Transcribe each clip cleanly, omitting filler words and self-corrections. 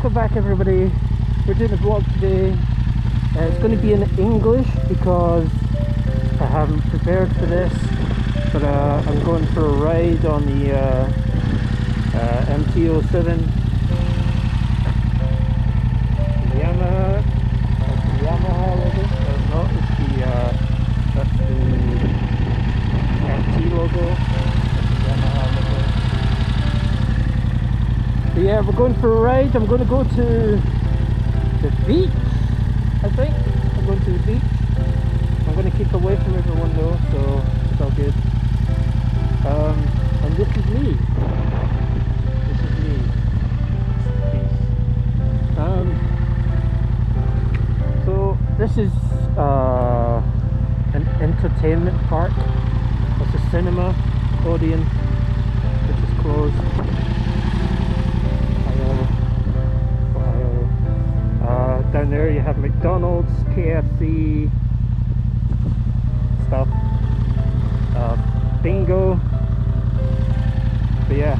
welcome back everybody. We're doing a vlog today. It's going to be in English because I haven't prepared for this, but I'm going for a ride on the MT-07 Yamaha. That's the Yamaha logo. No, it's the that's the MT logo. That's the Yamaha logo. So yeah, we're going for a ride. I'm going to go to the beach, I think. I'm going to the beach. I'm going to keep away from everyone though, so it's all good. And this is me. This is me. So this is an entertainment park. It's a cinema, Odeon, which is closed. Down there you have McDonald's, KFC stuff, bingo. But yeah,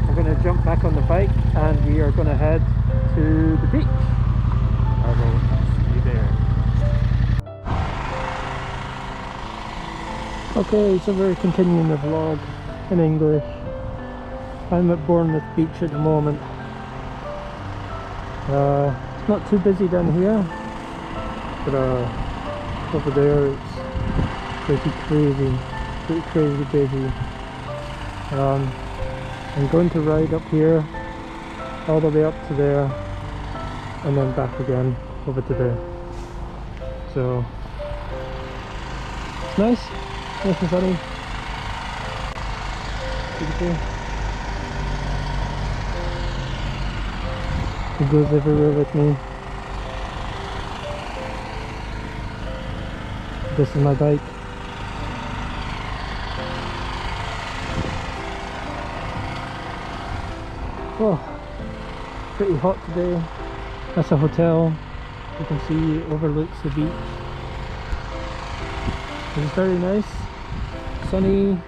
I'm going to jump back on the bike and we are going to head to the beach. I will see you there. Okay, so we're continuing the vlog in English. I'm at Bournemouth Beach at the moment. It's not too busy down here, but over there it's pretty crazy busy. I'm going to ride up here all the way up to there and then back again over to there. So it's nice and sunny. Beautiful. It goes everywhere with me. This is my bike. Oh, pretty hot today. That's a hotel. You can see it overlooks the beach. It's very nice. Sunny,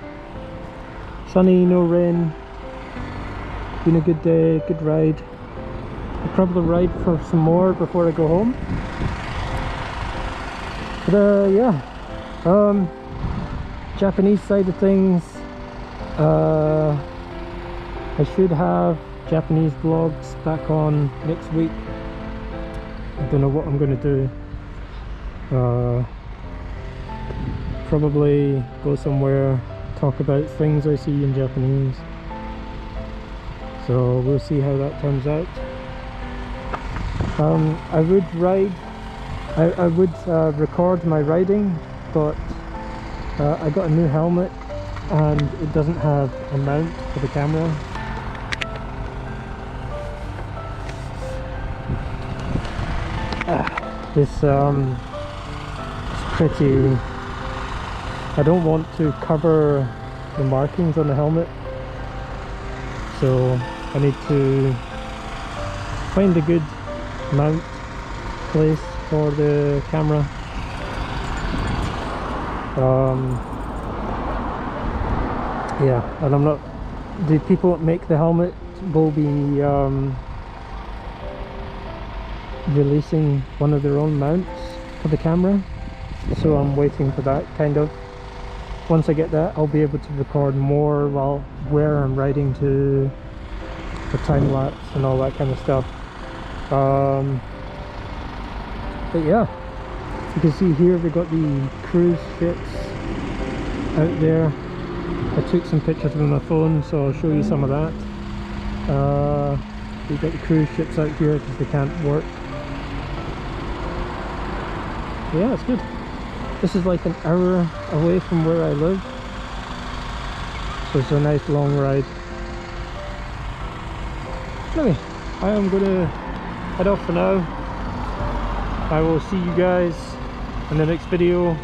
no rain. Been a good day, good ride. I'll probably ride for some more before I go home. But yeah, Japanese side of things, I should have Japanese vlogs back on next week. I don't know what I'm going to do. Probably go somewhere, talk about things I see in Japanese. So we'll see how that turns out. I would ride, I would record my riding, but I got a new helmet and it doesn't have a mount for the camera. It's pretty, I don't want to cover the markings on the helmet, so I need to find a good mount place for the camera. Yeah, and I'm not, the people that make the helmet will be releasing one of their own mounts for the camera, so I'm waiting for that kind of. Once I get that, I'll be able to record more while where I'm riding to, for time lapse and all that kind of stuff. But yeah, you can see here we got the cruise ships out there. I took some pictures with my phone, so I'll show you some of that. We got the cruise ships out here because they can't work. Yeah, it's good. This is like an hour away from where I live, so it's a nice long ride. Anyway, I am going to head off for now. I will see you guys in the next video.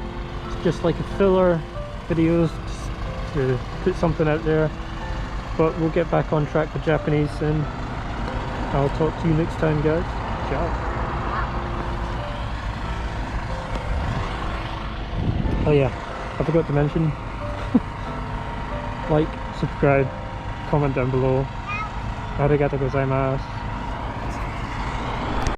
It's just like a filler videos just to put something out there, but we'll get back on track with Japanese soon. I'll talk to you next time, guys. Ciao. Oh yeah, I forgot to mention, like, subscribe, comment down below. Arigatou gozaimasu.